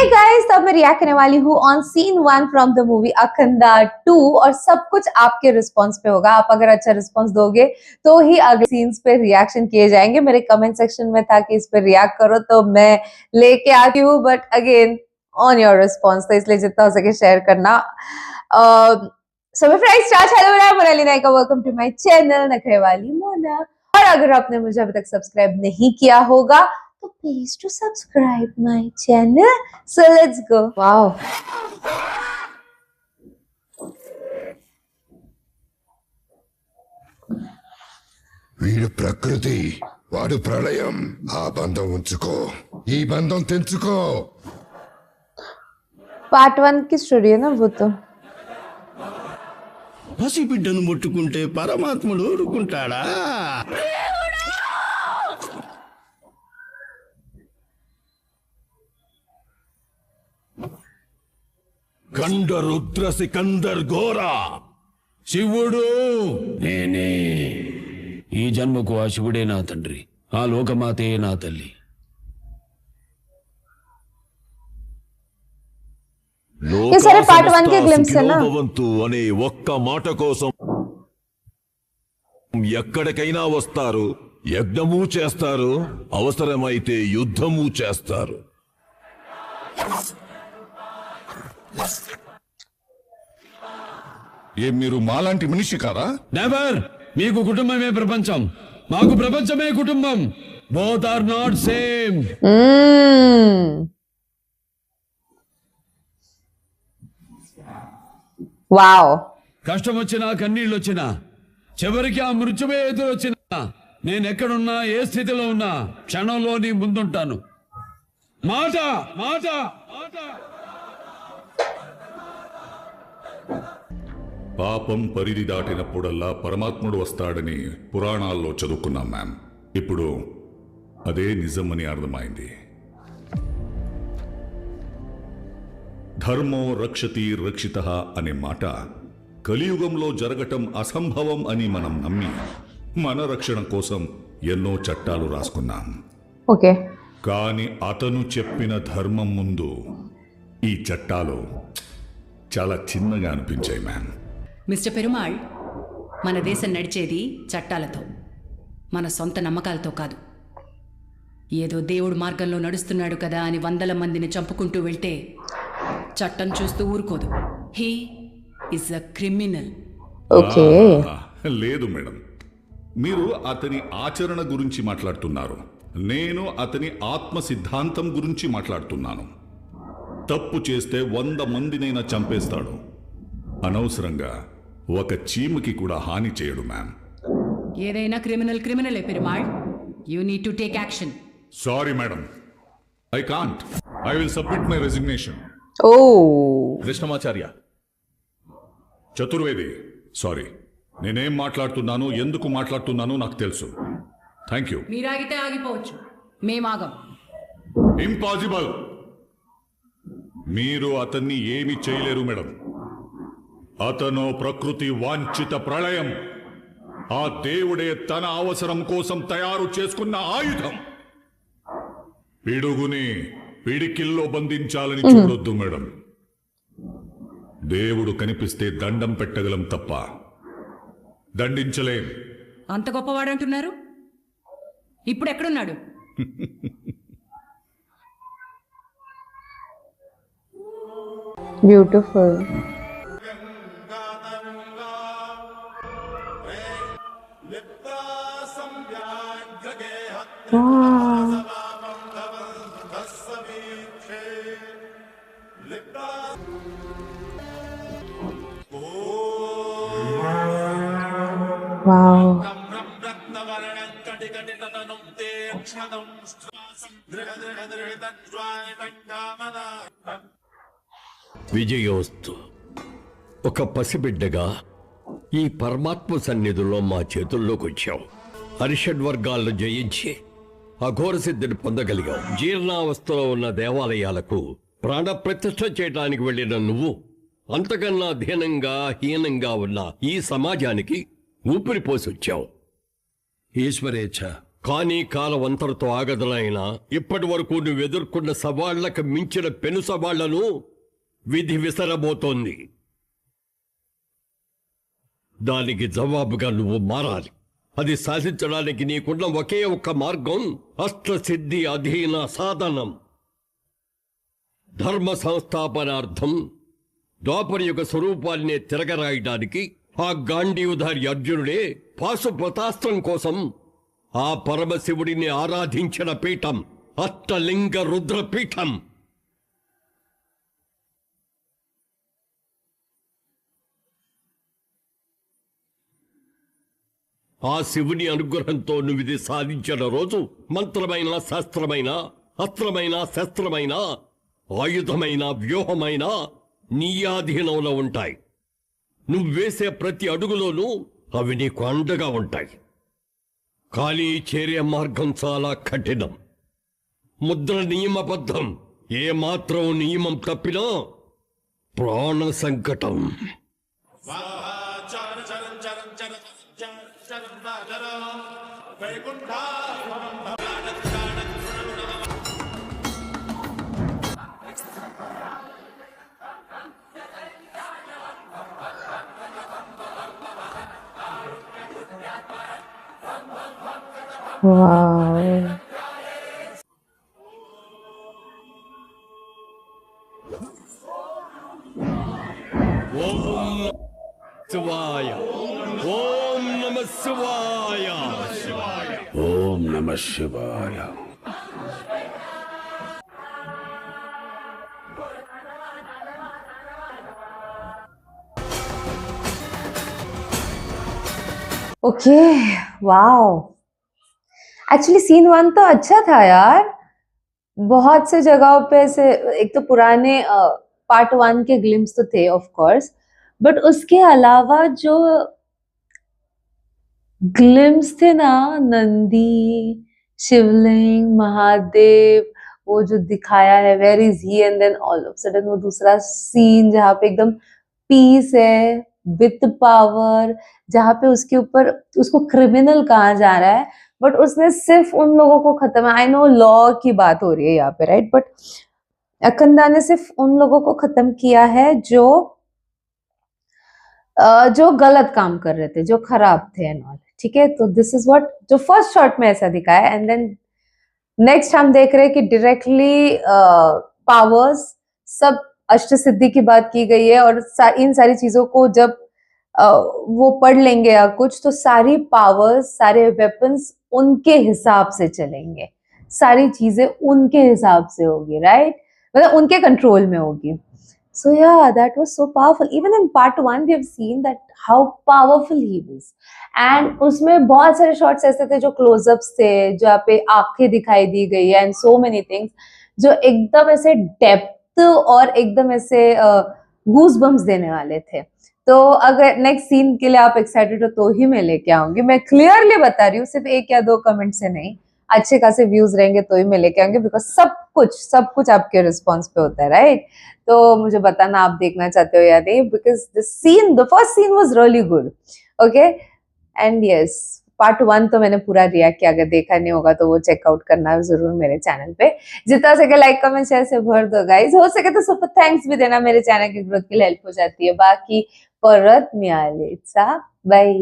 Hey guys, तो मैं react करने वाली हूँ on scene 1 from the movie Akhanda 2 और सब कुछ आपके रिस्पॉन्स पे होगा। आप अगर अच्छा रिस्पॉन्स दोगे तो ही अगले सीन्स पे रिएक्शन किए जाएंगे। मेरे कमेंट सेक्शन में था कि इस पे रिएक्ट करो तो मैं लेके आती हूँ, but again on your response, तो इसलिए जितना हो सके शेयर करना। सो माय फ्रेंड्स, हेलो, मैं Monali Nayaka, welcome to my channel Nakhre Wali Mona. और अगर आपने मुझे अभी तक सब्सक्राइब नहीं किया होगा तो please to subscribe my channel. So let's go. Wow. వీడు ప్రకృతి, వాడు ప్రళయం. ఆ బంధం ఉంచుకో, ఈ బంధం తెంచుకో. पार्ट 1 की स्टोरी है ना वो तो. పసిబిడ్డను ముట్టుకుంటే పరమాత్ముడు ఊరుకుంటాడా? ఖండ రుద్ర సికందర్ ఘోరా శివుడు నేనే. ఈ జన్మకు ఆ శివుడే నా తండ్రి, ఆ లోకమాతే నా తల్లి. ये सारे पार्ट 1 के ग्लिम्स है ना. భవంతు అనే ఒక్క మాట కోసం ఎక్కడికైనా వస్తారు, యజ్ఞము చేస్తారు, అవసరమైతే యుద్ధము చేస్తారు. మీరు మాలాంటి మనిషి కాదా? నెవర్. మీకు కుటుంబమే ప్రపంచం, మాకు ప్రపంచమే కుటుంబం. Both are not same. Wow. కష్టం వచ్చినా కన్నీళ్ళు వచ్చినా చివరికి ఆ మృత్యువే ఎదురొచ్చినా నేను ఎక్కడున్నా ఏ స్థితిలో ఉన్నా క్షణంలో నీ ముందుంటాను. మాట మాట మాట. పాపం పరిధి దాటినప్పుడల్లా పరమాత్ముడు వస్తాడని పురాణాల్లో చదువుకున్నాం మ్యామ్. ఇప్పుడు అదే నిజమని అర్థమైంది. ధర్మో రక్షతి రక్షితః అనే మాట కలియుగంలో జరగటం అసంభవం అని మనం నమ్మి మన రక్షణ కోసం ఎన్నో చట్టాలు రాసుకున్నాం. ఓకే. కానీ అతను చెప్పిన ధర్మం ముందు ఈ చట్టాలు చాలా చిన్నగా అనిపించాయి మ్యామ్. మిస్టర్ పెరుమాళ్, మన దేశం నడిచేది చట్టాలతో, మన సొంత నమ్మకాలతో కాదు. ఏదో దేవుడు మార్గంలో నడుస్తున్నాడు కదా అని వందల మందిని చంపుకుంటూ వెళ్తే చట్టం చూస్తూ ఊరుకోదు. He is a criminal. Okay. లేదు మేడం, మీరు అతని ఆచరణ గురించి మాట్లాడుతున్నారు. నేను అతని ఆత్మ సిద్ధాంతం గురించి మాట్లాడుతున్నాను. తప్పు చేస్తే 100 మందినైనా చంపేస్తాడు. అనవసరంగా ఒక చీమకి కూడా హాని చేయడు మ్యామ్. ఏదైనా క్రిమినలే Perumal. You need to take action. Sorry madam, I can't. I will submit my resignation. Oh. Krishnamacharya, Chaturvedi, sorry. నేనేం మాట్లాడుతున్నాను, ఎందుకు మాట్లాడుతున్నానో నాకు తెలుసు. Thank you. మీరాగితే ఆగిపోవచ్చు, మేమాగం. ఇంపాసిబుల్. మీరు అతన్ని ఏమి చేయలేరు మేడం. అతను ప్రకృతి వాంఛిత ప్రళయం. ఆ దేవుడే తన అవసరం కోసం తయారు చేసుకున్న ఆయుధం. పిడుగుని పిడికిల్లో బంధించాలని చూడొద్దు మేడం. దేవుడు కనిపిస్తే దండం పెట్టగలం తప్ప దండించలేం. అంత గొప్పవాడంటున్నారు, ఇప్పుడు ఎక్కడున్నాడు? బ్యూటిఫుల్. Wow. విజయోస్తు. ఒక పసిబిడ్డగా ఈ పరమాత్మ సన్నిధిలో మా చేతుల్లోకి వచ్చావు. అరిషడ్వర్గాలను జయించి అఘోర సిద్ధిని పొందగలిగావు. జీర్ణావస్థలో ఉన్న దేవాలయాలకు ప్రాణప్రతిష్ఠ చేయడానికి వెళ్ళిన నువ్వు అంతకన్నా హీనంగా ఉన్న ఈ సమాజానికి ఊపిరి పోసొచ్చావు. ఈశ్వరేచ్ఛ కానీ కాలం అంతటితో ఆగదలైనా ఇప్పటి వరకు నువ్వు ఎదుర్కొన్న సవాళ్లకు మించిన పెను సవాళ్లను విధి విసరబోతోంది. దానికి జవాబుగా నువ్వు మారాలి. అది సాధించడానికి నీకున్న ఒకే ఒక్క మార్గం అష్టసిద్ధి అధీన సాధనం. ధర్మ సంస్థాపనార్థం ద్వాపరయుగ స్వరూపాన్ని తిరగరాయడానికి ఆ గాంధీయుధారి అర్జునుడే పాశుపతాస్త్రం కోసం ఆ పరమశివుడిని ఆరాధించిన పీఠం అష్టలింగ రుద్రపీఠం. ఆ శివుని అనుగ్రహంతో నువ్వు ఇది సాధించిన రోజు మంత్రమైన శాస్త్రమైన అస్త్రమైన శస్త్రమైన ఆయుధమైన వ్యూహమైన నీ ఆధీనంలో ఉంటాయి. నువ్వు వేసే ప్రతి అడుగులోనూ అవి నీకు అండగా ఉంటాయి. కానీ చేరే మార్గం చాలా కఠినం. ముద్ర నియమబద్ధం. ఏమాత్రం నియమం తప్పినా ప్రాణ సంకటం. Wow. ఓం శివాయ. ఓం నమ శివాయ. ఓం నమ శివాయ. Okay, wow. एक्चुअली सीन 1 तो अच्छा था यार। बहुत से जगहों पे ऐसे एक तो पुराने पार्ट 1 के ग्लिम्स तो थे ऑफ कोर्स, बट उसके अलावा जो ग्लिम्स थे ना, नंदी, शिवलिंग, महादेव, वो जो दिखाया है where is he, and then all of sudden वो दूसरा सीन जहाँ पे एकदम पीस है विथ पावर, जहाँ पे उसके ऊपर उसको क्रिमिनल कहा जा रहा है, बट उसने सिर्फ उन लोगों को खत्म, आई नो लॉ की बात हो रही है यहाँ पे राइट, बट अकंदा ने सिर्फ उन लोगों को खत्म किया है जो गलत काम कर रहे थे, जो खराब थे एंड ऑल। ठीक है, तो दिस इज व्हाट जो फर्स्ट शॉट में ऐसा दिखाया, एंड देन नेक्स्ट हम देख रहे हैं कि डायरेक्टली पावर्स सब अष्ट सिद्धि की बात की गई है, और इन सारी चीजों को जब वो पढ़ लेंगे या कुछ, तो सारी पावर्स, सारे वेपन्स उनके हिसाब से चलेंगे, सारी चीजें उनके हिसाब से होगी, राइट, मतलब उनके कंट्रोल में होगी। So yeah, that was so powerful. Even in part 1 we have seen that how powerful he was. And उसमें बहुत सारे shots ऐसे थे जो close-ups थे, जहाँ पे आंखें दिखाई दी गई है, and so many things जो एकदम ऐसे depth और एकदम ऐसे goosebumps देने वाले थे। तो अगर नेक्स्ट सीन के लिए आप एक्साइटेड हो तो ही मैं लेके आऊंगी, मैं क्लियरली बता रही हूँ, सिर्फ 1 या 2 कमेंट से नहीं, अच्छे खासे व्यूज रहेंगे तो ही मैं लेके आऊंगी, बिकॉज सब कुछ आपके रिस्पॉन्स पे होता है, राइट। तो मुझे बताना आप देखना चाहते हो या नहीं, because the first scene was really good, okay. And yes, part 1 तो मैंने पूरा रिएक्ट किया, अगर देखा नहीं होगा तो वो चेकआउट करना जरूर मेरे चैनल पे। जितना सके लाइक कमेंट शेयर से भर दो गाइज, हो सके तो सुपर थैंक्स भी देना, मेरे चैनल की ग्रोथ के लिए हेल्प हो जाती है। बाकी परत मिळाली, बाय।